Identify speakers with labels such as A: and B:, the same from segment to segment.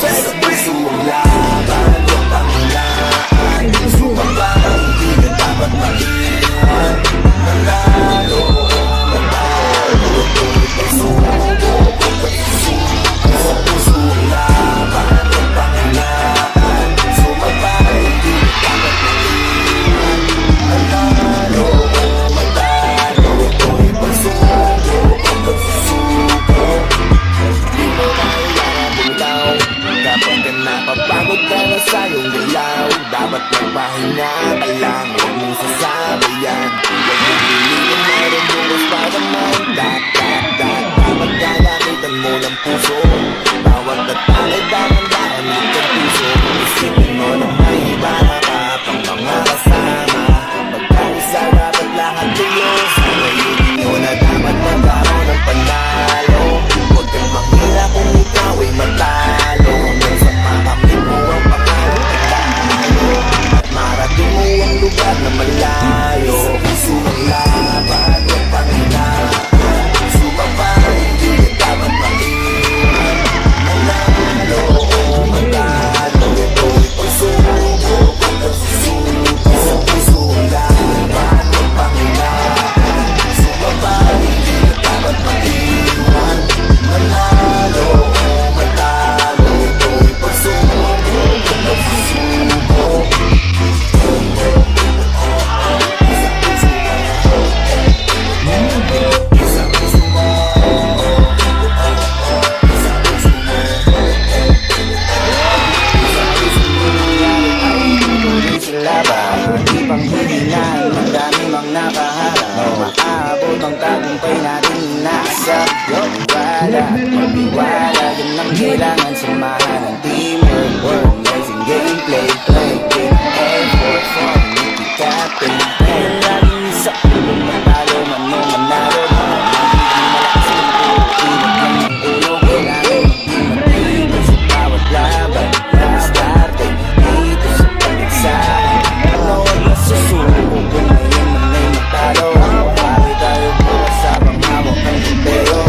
A: Sa puso ang laban, huwag panghilaan. Sumabay, hindi ka dapat maiwan. Manalo o matalo, ito'y pagsubok o pagsubok. Sa puso ang laban, huwag panghilaan. Sumabay, hindi ka dapat maiwan. Manalo o matalo, ito'y pagsubok o pagsubok. Di mo kailangan bumitaw kapag ka napapagod ka na sa iyong galaw. Dapat magpahinga ka lang, huwag mong sasabayan. Huwag mong pilitin, mayroon bukas pa naman. Dapat gagamitan mo ng puso. Bawat detalye dapat gamitin ng puso. Isipin mo na may iba ka pang mga kasama. Magkaisa dapat lahat tuyo. Sa ngayon mo na dapat magkaroon ng panalo. Huwag kang makira kung ikaw ay matalo. Hanggang sa makamit mo ang pangalan at tayo. At marating mo ang lugar na malayo. Sa puso ang laban, huwag panghinaan. Sumabay, hindi ka dapat maiwan. Manalo o matalo, ito'y pagsubok at pagsusubok. Sa puso ang laban, huwag panghinaan. Sumabay, hindi ka dapat maiwan. Manalo o matalo, ito'y pagsubok at pagsusubok. Di pang hilingan, madami mang nakaharap. Maabot ang tagumpay natin nasa wala, magbiwala, yun ang kailangan. Samahan ng teamwork, amazing gameplay, play, game, effort, fun, captain. Kaya laging isa, kung matalo man o manalo, magiging malakas ang init lang ng ulo. Kailangan maging sa bawat laban. Starte dito sa pag-exam. Huwag na susuko kung ngayon man ay matalo. Pari tayo bukas sa panghawak ng puntero.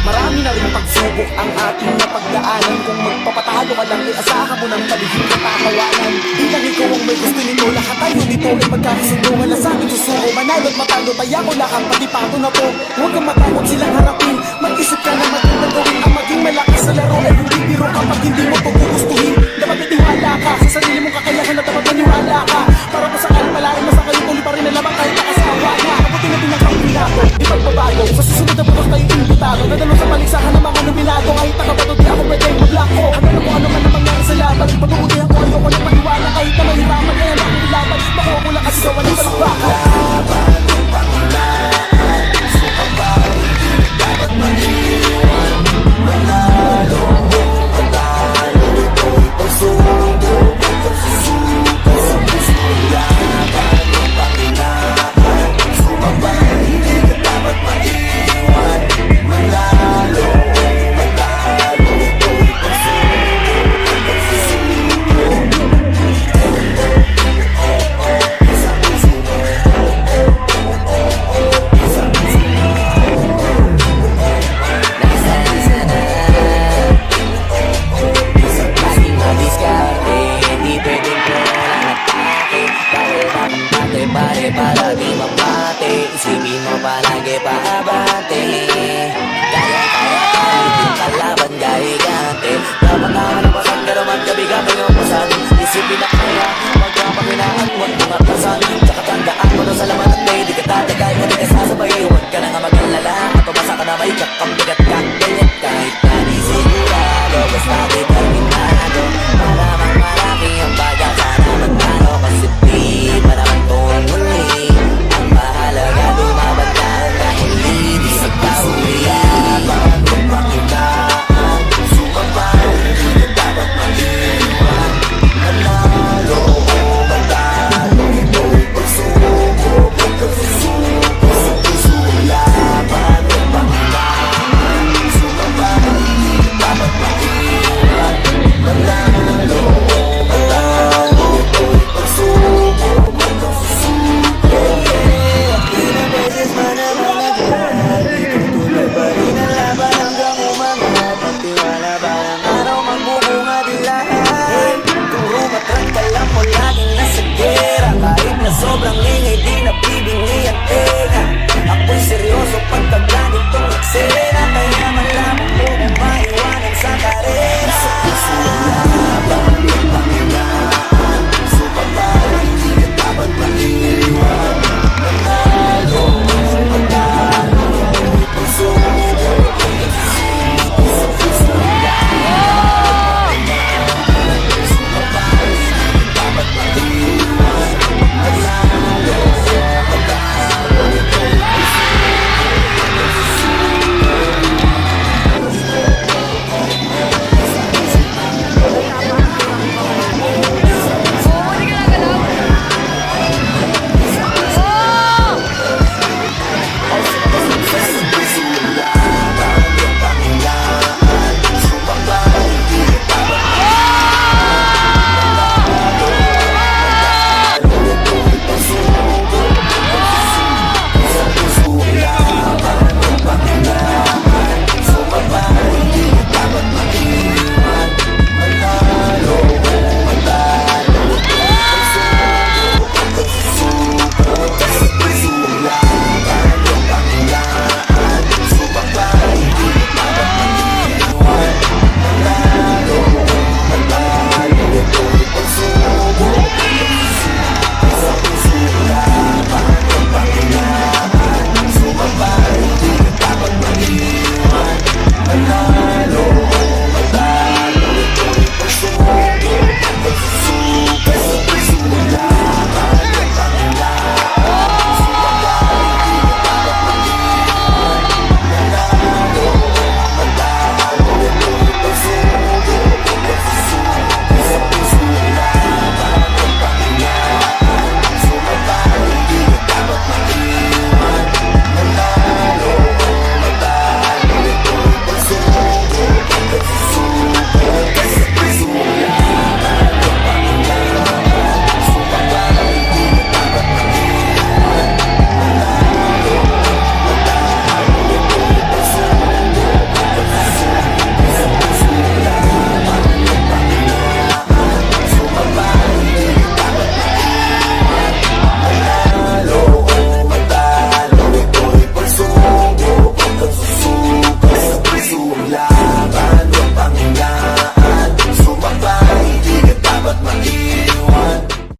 B: Marami na rin pagsubok ang ating napagdaanan. Kung magpapatalo ka lang, iasahan mo ng paligid katakawanan. Di lang ikaw ang may gusto nito, lahat tayo dito ay magkakasunduhan. Na sa amin susuko, manalo at matalo, taya ko lahat, pati pato na to. Huwag kang matakot silang harapin. Mag-isip ka na magandang gawin. Ang maging malakas sa laro ay hindi biro kapag hindi mo ito gugustuhin. Dapat itiwala ka sa sarili mong kakayahan na dapat maniwala ka. Para kung sakaling malaking nasa kayo, tuloy pa rin na lamang kahit nakasawa na. Kaputi natin ang kampinato, di pagbabago. Sa susunod na bukas tayo inimbitado. Nadalo sa paligsahan ng mga nominado. Kahit nakabato, di ako pwedeng maglako. Hanggang kung ano man ang mangyari sa laban. Pag-uudi ako, ayoko na paniwala. Kahit na mahirapan, kaya na akong ilaban. Makuha ko lang kasi gawa ng talakbakan.
A: Laban, huwag panghinaan. Sumabay, hindi ka dapat maiwan. Manalo o matalo, ito'y pagsubok at pagsusubok. Sa puso ang laban, huwag panghinaan. Sumabay, hindi ka dapat maiwan. Manalo o matalo, ito'y pagsubok at pagsusubok. Sa puso
C: Laging madiskarte, hindi pwedeng pulang atake. Dahil makampate, pare palagi mapate. Isipin mo palagi paabante. Kaya hindi kalaban gahigante. Dapat na pasan, pero maggabi ka pa yung pasan. Isipin na kaya, magkapakinaan, huwag mong atasan. Tsaka tandaan mo na sa laman at may di ka tatagay. Kung di ka sasabay, huwag ka na nga mag-alala. At umasa ka na may kakambigat ka. Ganyan kahit na di sigurado, basta determinado. Malamang malaki ang pagkasa na magtalo. Kasi di pa naman kung muli. Ang mahalaga lumaban ka dahil hindi sa tao.
A: laban, huwag panghinaan. Sumabay, hindi ka
C: sobrang ingay di nabibingi ang tenga. Ako'y seryoso pagkaga